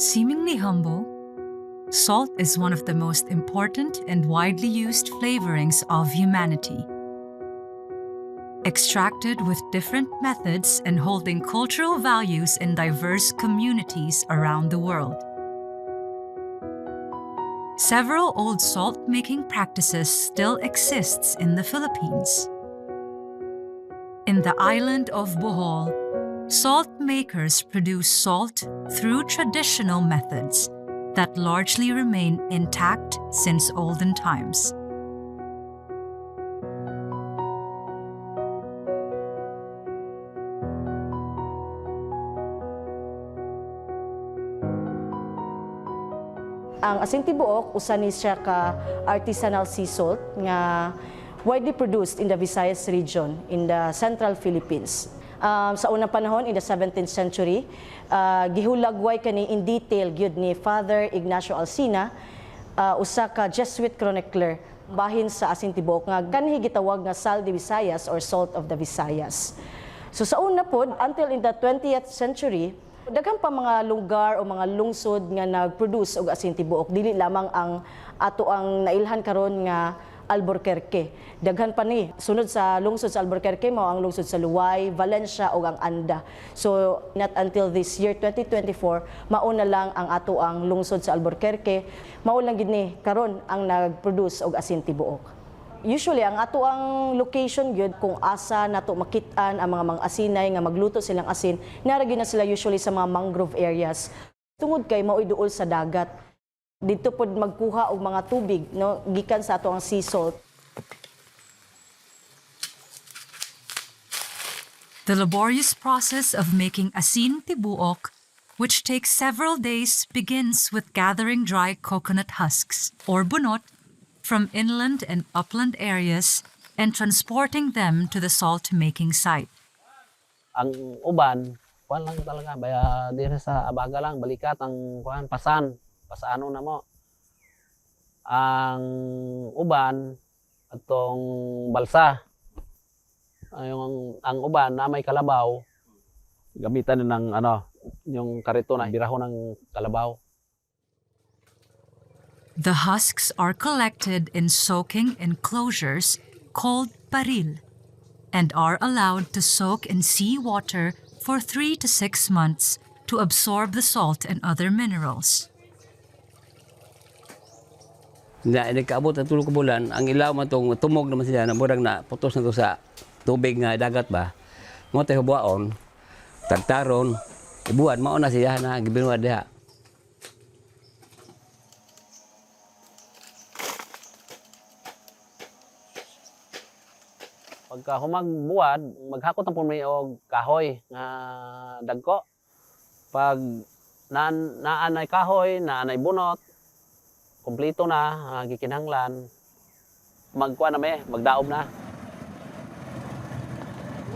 Seemingly humble, salt is one of the most important and widely used flavorings of humanity. Extracted with different methods and holding cultural values in diverse communities around the world. Several old salt-making practices still exists in the Philippines. In the island of Bohol, salt makers produce salt through traditional methods that largely remain intact since olden times. Ang Asin Tibuok, usa ni siya ka artisanal sea salt nga widely produced in the Visayas region in the central Philippines. Sa unang panahon, in the 17th century, gihulagway kani in detail gyud ni Father Ignacio Alsina, usa ka Jesuit chronicler bahin sa Asin Tibuok nga kanhi gitawag nga Sal de Visayas or Salt of the Visayas. So sa una pod, until in the 20th century, daghang pa mga lugar o mga lungsod nga nag-produce og Asin Tibuok, dili lamang ang ato ang nailhan karon nga Albuquerque. Daghan pa ni sunod sa lungsod sa Albuquerque mao ang lungsod sa Luway, Valencia ug ang Anda. So not until this year 2024 mao na lang ang ato ang lungsod sa Albuquerque, mao lang gid ni karon ang nag-produce og Asin Tibuok. Usually, ang ato ang location gyud kung asa nato makit-an ang mga mang-asinay nga magluto silang asin, naragi na sila usually sa mga mangrove areas. Tungod kay mao'y duol sa dagat. Dito pod magkuha og mga tubig, no, gikan sa ato ang sea salt. The laborious process of making Asin Tibuok, which takes several days, begins with gathering dry coconut husks, or bunot, from inland and upland areas and transporting them to the salt-making site. Ang uban, kuan lang talaga, baya dire sa abaga lang, balikat ang kuan, pasano na mo. Ang uban, atong balsa, ang uban na may kalabaw, gamitan ng yung karito na biraho ng kalabaw. The husks are collected in soaking enclosures called baril and are allowed to soak in seawater for 3 to 6 months to absorb the salt and other minerals. Hindi kaabot ang tulog ka bulan, ang ilaw matong tumog naman siya, na murang na putos na to sa tubig nga dagat ba. Mo tayo buwaon, tagtaron, ibuan, mauna siya na gibinuad diha. Pagka humagbuwad, maghakot ang pumili og kahoy nga dagko. Pag naanay kahoy, naanay bunot, kompleto na, gikinahanglan, magkuha na magdaob na.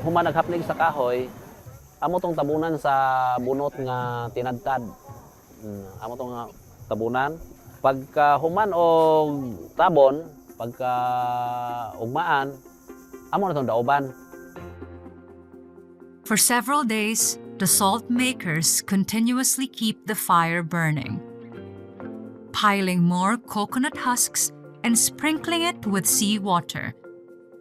Human naghapnig sa kahoy, amo tong tabunan sa bunot nga tinadtad. Amo tong tabunan. Pagka human og tabon, pagka ugmaan, amo na itong daoban. For several days, the salt makers continuously keep the fire burning, piling more coconut husks and sprinkling it with seawater,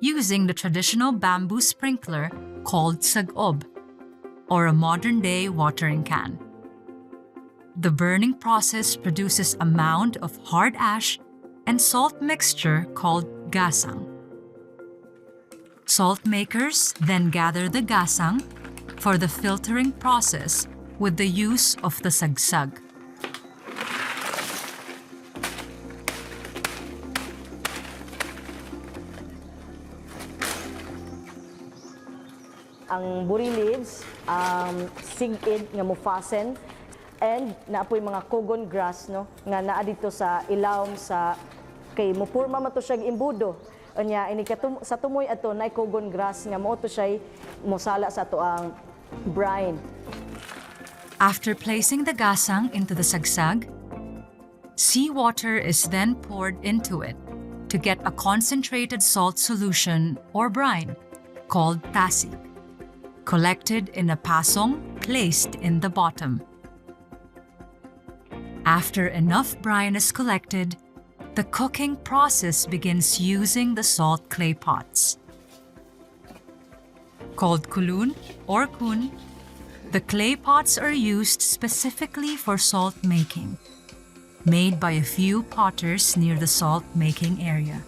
using the traditional bamboo sprinkler called sagob, or a modern-day watering can. The burning process produces a mound of hard ash and salt mixture called gasang. Salt makers then gather the gasang for the filtering process with the use of the sagsag. Ang buri leaves, sigid nga mufasen, and naapoy mga cogon grass, no, nga naa dito sa ilawom sa kay mupurma man to siya imbudo. Anya ini sa tumoy ato na cogon grass nga mo to siya mosala sa ato ang brine. After placing the gasang into the sagsag, seawater is then poured into it to get a concentrated salt solution or brine called tasik, collected in a pasong placed in the bottom. After enough brine is collected, the cooking process begins using the salt clay pots. Called kulun or kun, the clay pots are used specifically for salt making, made by a few potters near the salt making area.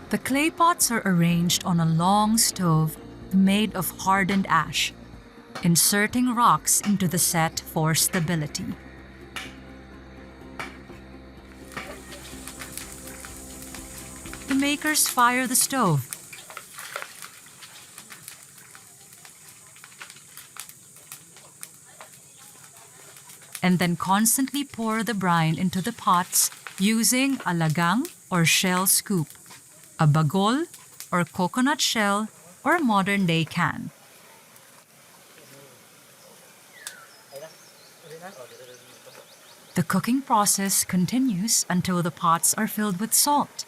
The clay pots are arranged on a long stove made of hardened ash, inserting rocks into the set for stability. The makers fire the stove. And then constantly pour the brine into the pots using a lagang or shell scoop, a bagol or coconut shell, or modern-day can. The cooking process continues until the pots are filled with salt.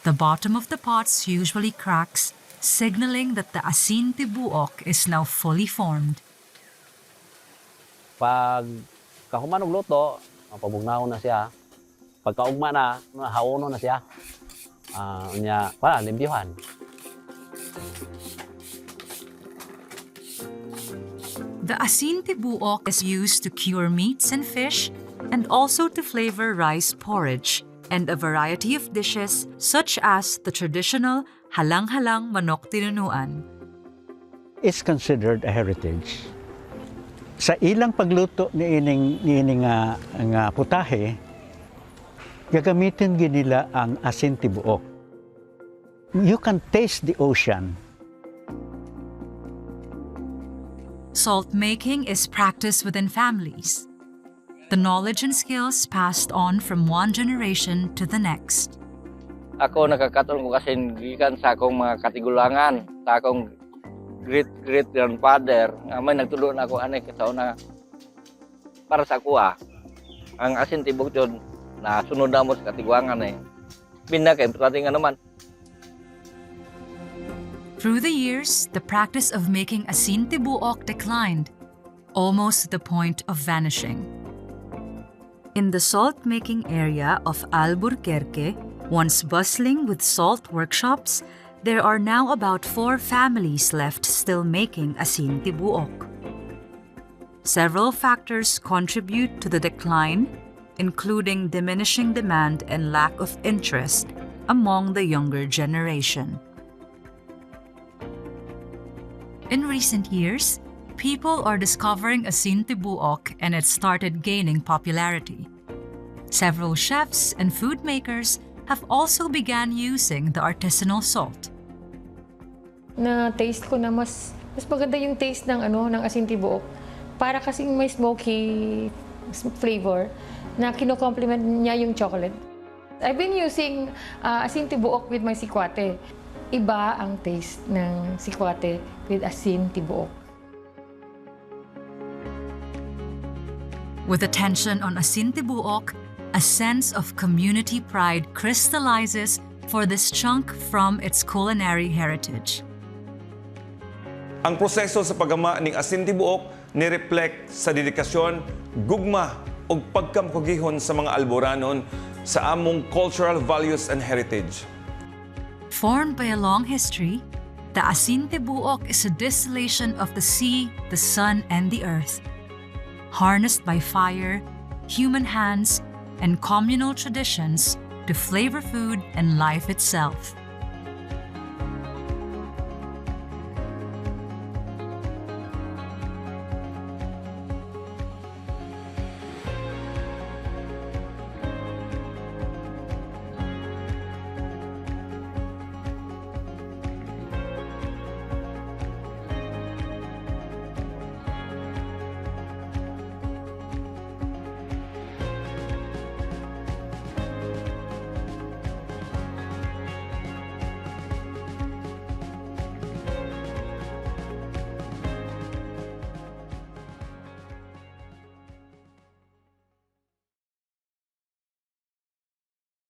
The bottom of the pots usually cracks, signaling that the Asin Tibuok is now fully formed. Pag kahuman og luto, pabugnahon na siya. Pag kaugma na, hauno na siya. Limpyuhan. The Asin Tibuok is used to cure meats and fish and also to flavor rice porridge and a variety of dishes such as the traditional halang-halang manok tinunuan. It's considered a heritage. Sa ilang pagluto ni ining nga putahe, gagamitin nila ang Asin Tibuok. You can taste the ocean. Salt making is practiced within families. The knowledge and skills passed on from one generation to the next. Ako nakakatulong ko kasi gikan sa akong mga katigulangan, sa akong great-grandfather, nga may nagtulungan ako anak sa una para sa kuha. Ang Asin Tibuok yun, na sunod na mo sa katigulangan eh. Pinaka-importante nga naman. Through the years, the practice of making Asin Tibuok declined, almost to the point of vanishing. In the salt-making area of Albuquerque, once bustling with salt workshops, there are now about 4 families left still making Asin Tibuok. Several factors contribute to the decline, including diminishing demand and lack of interest among the younger generation. In recent years, people are discovering Asin Tibuok and it started gaining popularity. Several chefs and food makers have also began using the artisanal salt. Na-taste ko na mas maganda yung taste ng Asin Tibuok. Para kasing may smoky flavor na kino-complement niya yung chocolate. I've been using Asin Tibuok with my sikwate. Iba ang taste ng sikwate with Asin Tibuok. With attention on Asin Tibuok, a sense of community pride crystallizes for this chunk from its culinary heritage. Ang proseso sa paggama ng Asin Tibuok ni-reflect sa dedikasyon, gugma ug pagkamkugihon sa mga Alboranon sa among cultural values and heritage. Formed by a long history, the Asin Tibuok is a distillation of the sea, the sun, and the earth. Harnessed by fire, human hands, and communal traditions to flavor food and life itself.